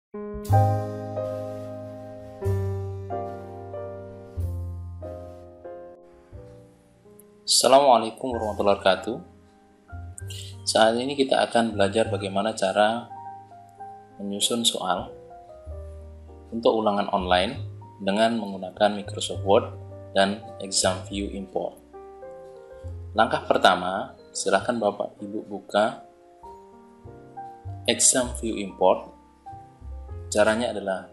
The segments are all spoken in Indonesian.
Assalamualaikum warahmatullahi wabarakatuh. Saat ini kita akan belajar bagaimana cara menyusun soal untuk ulangan online dengan menggunakan Microsoft Word dan ExamView Import. Langkah pertama, silakan Bapak Ibu buka ExamView Import. Caranya adalah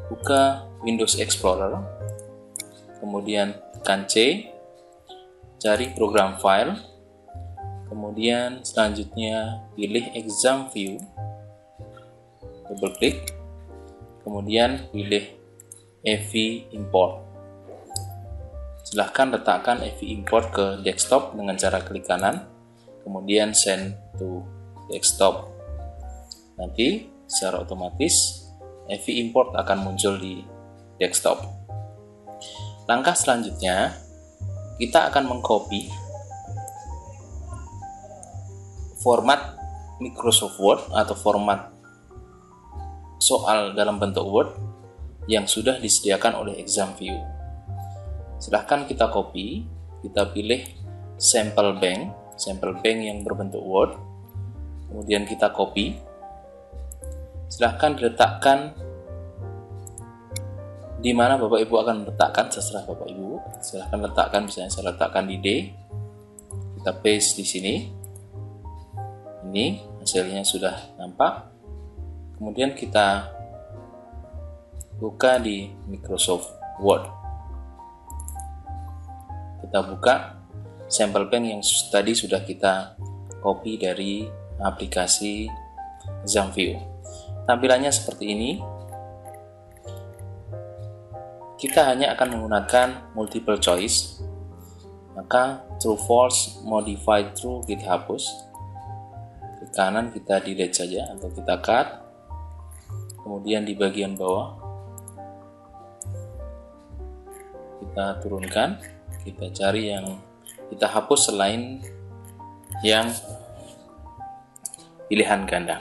buka Windows Explorer, kemudian tekan C, cari program file, kemudian selanjutnya pilih ExamView, double klik, kemudian pilih EV Import. Silahkan letakkan EV Import ke desktop dengan cara klik kanan, kemudian send to desktop. Nanti secara otomatis EV Import akan muncul di desktop. Langkah selanjutnya, kita akan mengcopy format Microsoft Word atau format soal dalam bentuk Word yang sudah disediakan oleh ExamView. Silahkan kita copy, kita pilih sampel bank yang berbentuk Word, kemudian kita copy. Silahkan diletakkan di mana Bapak Ibu akan meletakkan, terserah Bapak Ibu. Silahkan letakkan, misalnya saya letakkan di D. Kita paste di sini. Ini hasilnya sudah nampak. Kemudian kita buka di Microsoft Word. Kita buka sampel bank yang tadi sudah kita copy dari aplikasi ExamView. Tampilannya seperti ini. Kita hanya akan menggunakan multiple choice, maka true false modified true kita hapus, ke kanan kita delete saja atau kita cut, kemudian di bagian bawah kita turunkan, kita cari yang kita hapus selain yang pilihan ganda.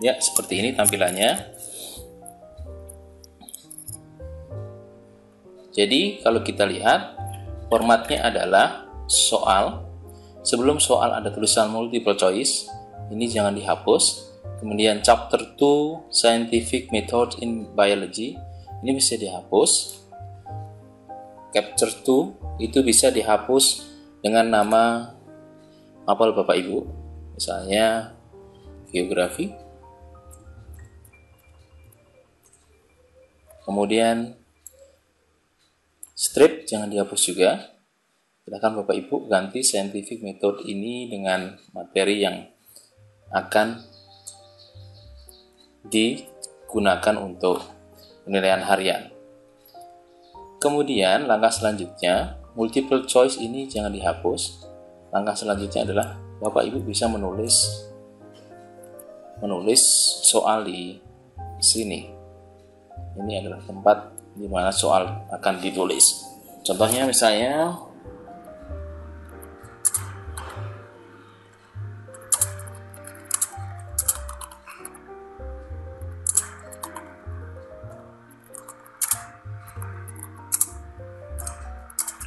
Ya, seperti ini tampilannya. Jadi, kalau kita lihat, formatnya adalah soal. Sebelum soal ada tulisan multiple choice, ini jangan dihapus. Kemudian chapter 2, scientific method in biology, ini bisa dihapus. Chapter 2, itu bisa dihapus dengan nama apel Bapak Ibu. Misalnya, geografi. Kemudian strip jangan dihapus juga. Silakan Bapak Ibu ganti scientific method ini dengan materi yang akan digunakan untuk penilaian harian. Kemudian langkah selanjutnya, multiple choice ini jangan dihapus. Langkah selanjutnya adalah Bapak Ibu bisa menulis soal di sini. Ini adalah tempat di mana soal akan ditulis. Contohnya misalnya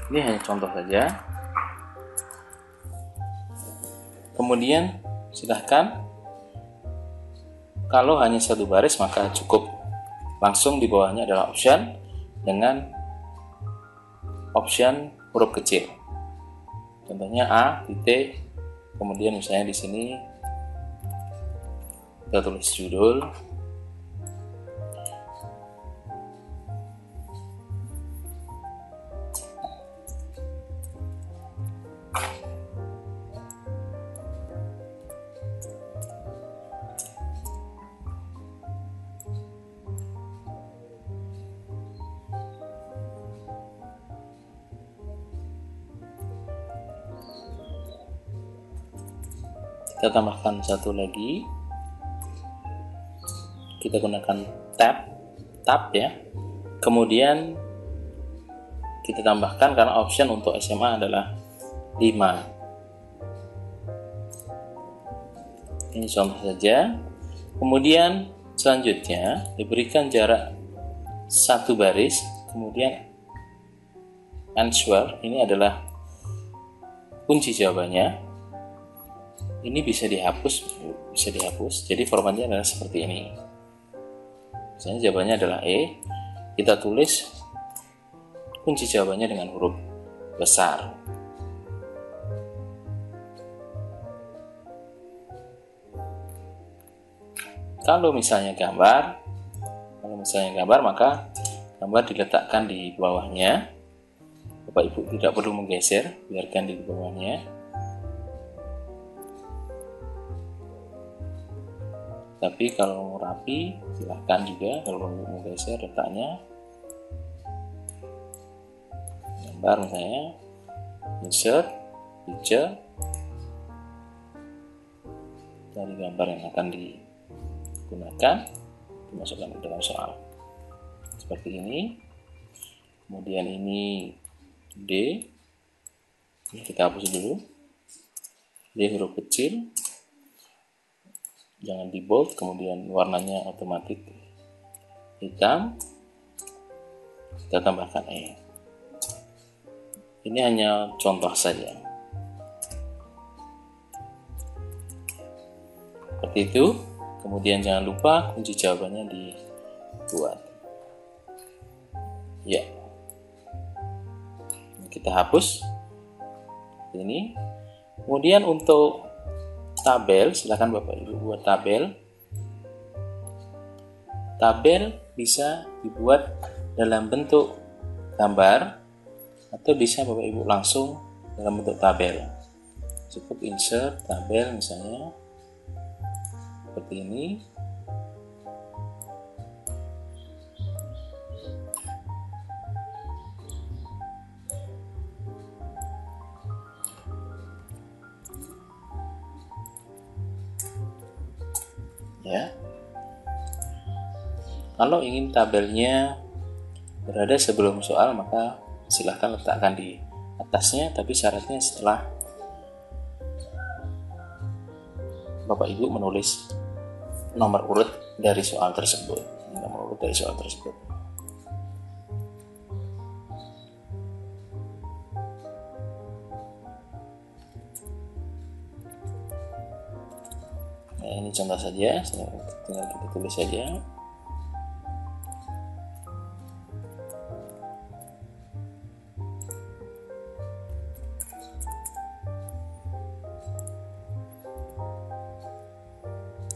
ini hanya contoh saja. Kemudian silahkan, kalau hanya satu baris maka cukup. Langsung di bawahnya adalah option dengan option huruf kecil. Contohnya A, titik, kemudian misalnya di sini kita tulis judul. Kita tambahkan satu lagi, kita gunakan tab ya. Kemudian kita tambahkan karena option untuk SMA adalah 5. Ini contoh saja. Kemudian selanjutnya diberikan jarak 1 baris, kemudian answer ini adalah kunci jawabannya. Ini bisa dihapus. Jadi formatnya adalah seperti ini. Misalnya jawabannya adalah E, kita tulis kunci jawabannya dengan huruf besar. Kalau misalnya gambar, maka gambar diletakkan di bawahnya. Bapak Ibu tidak perlu menggeser, biarkan di bawahnya. Tapi kalau rapi, silahkan juga kalau mau geser letaknya. Gambar misalnya, insert, picture, dari gambar yang akan digunakan, dimasukkan ke dalam soal. Seperti ini. Kemudian ini D, ini kita hapus dulu. D huruf kecil. Jangan di bold, kemudian warnanya otomatis hitam, kita tambahkan E. Ini hanya contoh saja. Seperti itu. Kemudian jangan lupa kunci jawabannya dibuat. Ya, kita hapus ini. Kemudian untuk tabel, silakan Bapak Ibu buat tabel. Tabel bisa dibuat dalam bentuk gambar atau bisa Bapak Ibu langsung dalam bentuk tabel. Cukup insert tabel misalnya seperti ini. Ya. Kalau ingin tabelnya berada sebelum soal, maka silahkan letakkan di atasnya, tapi syaratnya setelah Bapak Ibu menulis nomor urut dari soal tersebut. Nah, ini contoh saja, tinggal kita tulis saja.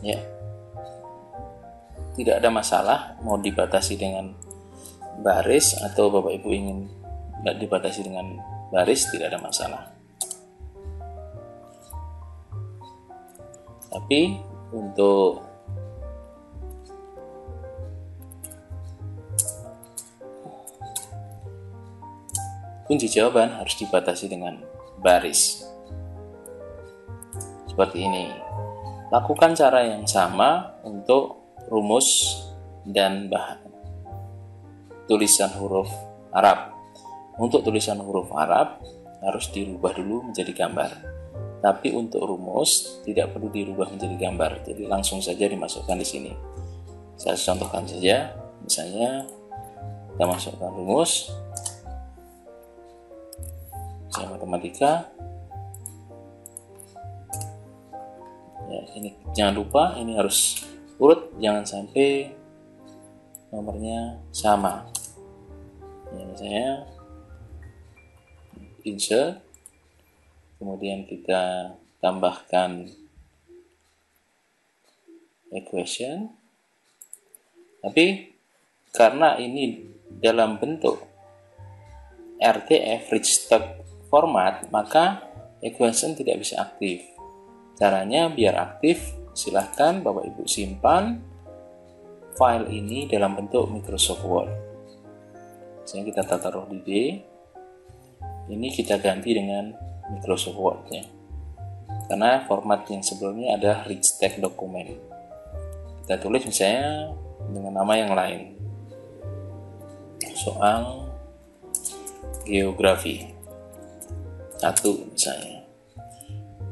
Ya, tidak ada masalah mau dibatasi dengan baris atau Bapak Ibu ingin tidak dibatasi dengan baris, tidak ada masalah. Tapi untuk kunci jawaban harus dibatasi dengan baris seperti ini. Lakukan cara yang sama untuk rumus dan tulisan huruf Arab. Untuk tulisan huruf Arab harus dirubah dulu menjadi gambar. Tapi untuk rumus tidak perlu dirubah menjadi gambar. Jadi langsung saja dimasukkan di sini. Saya contohkan saja. Misalnya kita masukkan rumus. Misalnya matematika. Ya, ini jangan lupa ini harus urut, jangan sampai nomornya sama. Ya, misalnya insert, kemudian kita tambahkan equation. Tapi karena ini dalam bentuk RTF rich text format, maka equation tidak bisa aktif. Caranya biar aktif, silahkan Bapak Ibu simpan file ini dalam bentuk Microsoft Word. Misalnya kita taruh di D, ini kita ganti dengan Microsoft Word ya. Karena format yang sebelumnya ada rich text document. Kita tulis misalnya dengan nama yang lain. Soal geografi 1 misalnya.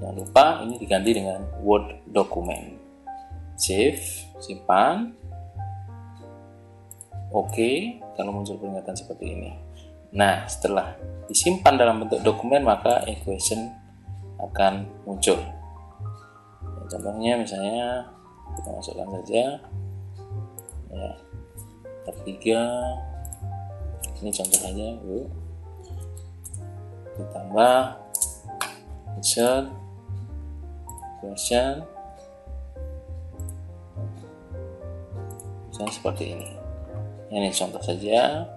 Jangan lupa ini diganti dengan Word document. Save, simpan. Oke, kalau muncul peringatan seperti ini. Nah, setelah disimpan dalam bentuk dokumen, maka equation akan muncul. Contohnya misalnya kita masukkan saja ya, ketiga, ini contoh saja Bu, ditambah insert question, misalnya seperti ini contoh saja.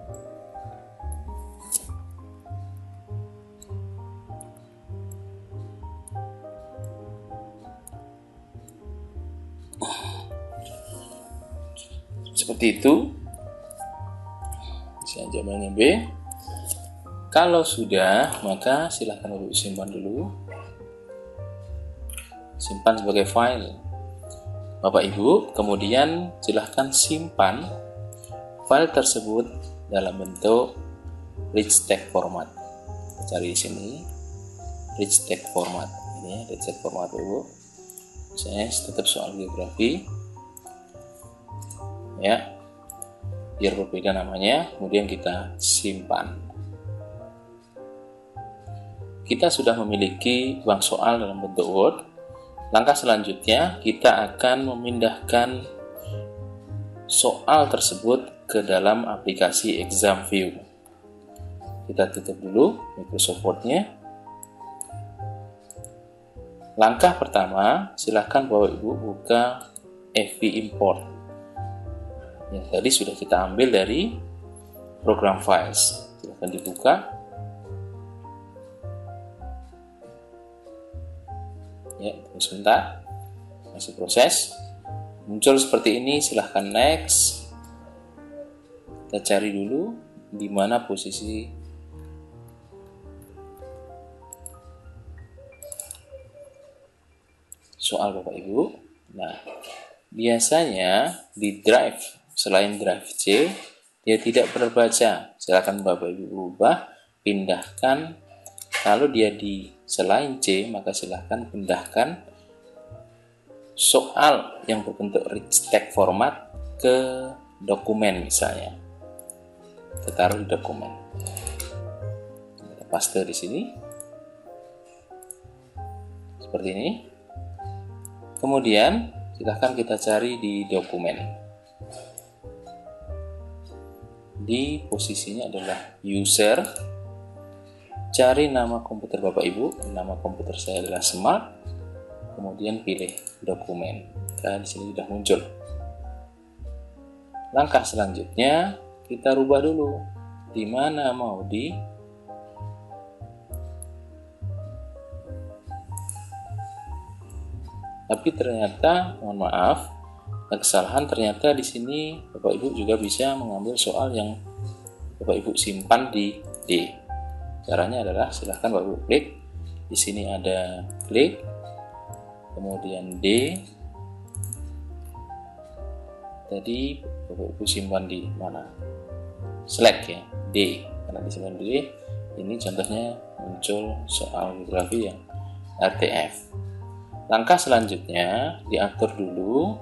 Seperti itu. Misalnya jawabannya B. Kalau sudah, maka silahkan Bapak simpan dulu. Simpan sebagai file. Bapak Ibu, kemudian silahkan simpan file tersebut dalam bentuk rich text format. Kita cari di sini rich text format. Ini ya, rich text format Ibu. Misalnya tetap soal geografi. Ya, biar berbeda namanya, kemudian kita simpan. Kita sudah memiliki bank soal dalam bentuk Word. Langkah selanjutnya kita akan memindahkan soal tersebut ke dalam aplikasi Exam View. Kita tutup dulu Microsoft Word-nya. Langkah pertama, silahkan Bapak Ibu buka FV Import yang tadi sudah kita ambil dari program files. Silahkan dibuka. Ya, tunggu sebentar, masih proses. Muncul seperti ini, silahkan next. Kita cari dulu di mana posisi soal Bapak Ibu. Nah, biasanya di drive selain drive C, dia tidak terbaca. Silakan Bapak Ibu ubah, pindahkan. Kalau dia di selain C, maka silahkan pindahkan soal yang berbentuk rich text format ke dokumen misalnya. Kita taruh di dokumen. Kita paste di sini. Seperti ini. Kemudian silahkan kita cari di dokumen. Di posisinya adalah user. Cari nama komputer Bapak Ibu. Nama komputer saya adalah Smart. Kemudian pilih dokumen. Nah, di sini sudah muncul. Langkah selanjutnya kita rubah dulu. Di mana mau di Tapi ternyata, mohon maaf, kesalahan ternyata di sini Bapak Ibu juga bisa mengambil soal yang Bapak Ibu simpan di D. Caranya adalah silahkan Bapak Ibu klik. Di sini ada klik, kemudian D. Tadi Bapak Ibu simpan di mana? Select ya, D. Karena disimpan di D. Ini contohnya muncul soal geografi yang RTF. Langkah selanjutnya diatur dulu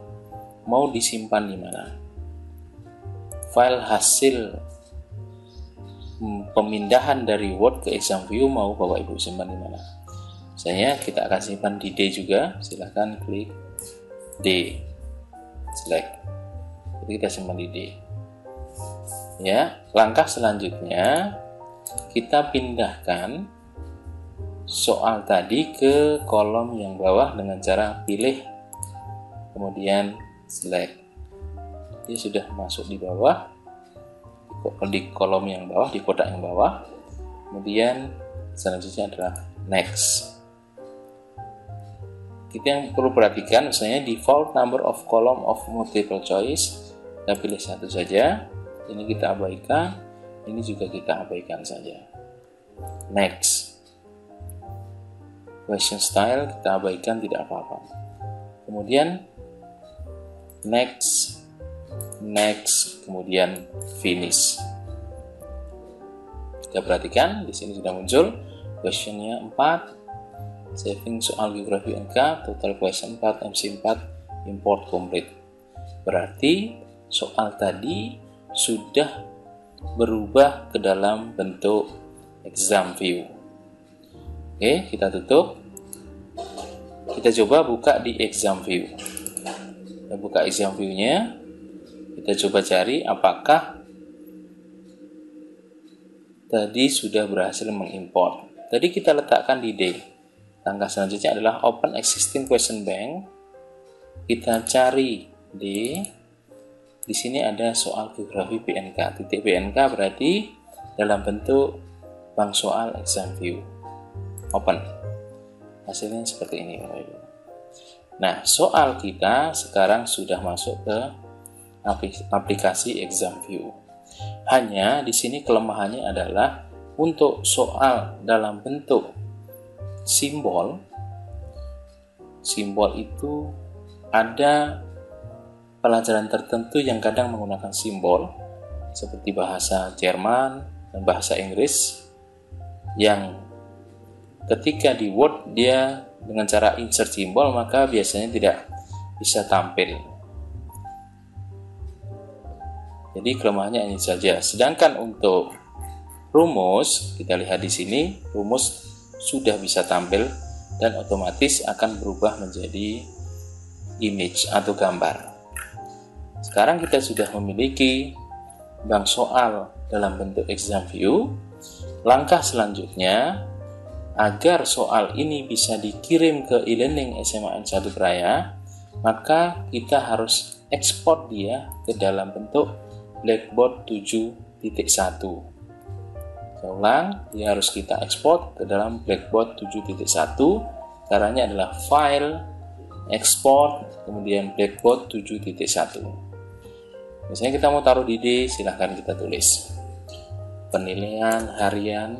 mau disimpan di mana. File hasil pemindahan dari Word ke Exam View mau Bapak Ibu simpan di mana. Misalnya kita akan simpan di D juga. Silahkan klik D, select. Jadi kita simpan di D. Ya, langkah selanjutnya kita pindahkan soal tadi ke kolom yang bawah dengan cara pilih kemudian select. Dia sudah masuk di bawah, di kolom yang bawah, di kotak yang bawah. Kemudian selanjutnya adalah next. Kita yang perlu perhatikan misalnya default number of column of multiple choice, kita pilih satu saja. Ini kita abaikan, ini juga kita abaikan saja. Next. Question style kita abaikan, tidak apa-apa. Kemudian next, kemudian finish. Kita perhatikan di sini sudah muncul questionnya 4, saving soal geografi NK, total question 4, MC 4, import complete. Berarti soal tadi sudah berubah ke dalam bentuk exam view. Oke, kita tutup. Kita coba buka di exam view. Kita buka exam view-nya. Kita coba cari apakah tadi sudah berhasil mengimport. Tadi kita letakkan di D. Langkah selanjutnya adalah open existing question bank. Kita cari D. Di sini ada soal geografi BNK. Titik BNK berarti dalam bentuk bank soal exam view. Open. Hasilnya seperti ini. Nah, soal kita sekarang sudah masuk ke aplikasi exam view. Hanya di sini kelemahannya adalah untuk soal dalam bentuk simbol itu ada pelajaran tertentu yang kadang menggunakan simbol seperti bahasa Jerman dan bahasa Inggris yang ketika di Word dia dengan cara insert simbol maka biasanya tidak bisa tampil. Jadi kelemahannya ini saja. Sedangkan untuk rumus, kita lihat di sini, rumus sudah bisa tampil dan otomatis akan berubah menjadi image atau gambar. Sekarang kita sudah memiliki bank soal dalam bentuk exam view. Langkah selanjutnya, agar soal ini bisa dikirim ke e-learning SMA N1 Praya, maka kita harus ekspor dia ke dalam bentuk Blackboard 7.1. Saya ulang, dia harus kita ekspor ke dalam Blackboard 7.1. Caranya adalah file, export, kemudian Blackboard 7.1. Misalnya kita mau taruh di D, silahkan kita tulis penilaian harian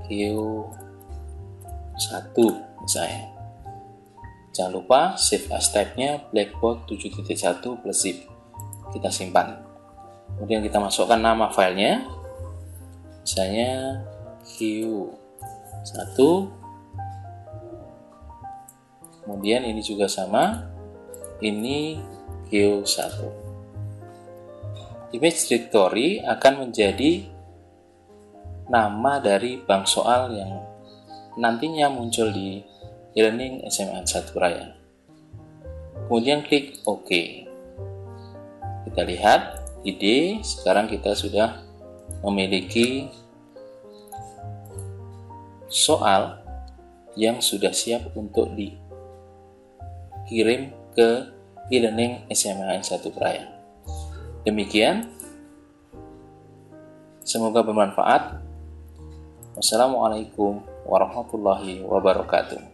Q1 misalnya. Jangan lupa save as type-nya Blackboard 7.1 plus zip. Kita simpan. Kemudian kita masukkan nama filenya. Misalnya Q1. Kemudian ini juga sama. Ini Q1. Image directory akan menjadi nama dari bank soal yang nantinya muncul di e-learning SMA N1 Praya. Kemudian klik OK. Kita lihat ide, sekarang kita sudah memiliki soal yang sudah siap untuk dikirim ke e-learning SMA N1 Praya. Demikian, semoga bermanfaat. Wassalamualaikum warahmatullahi wabarakatuh.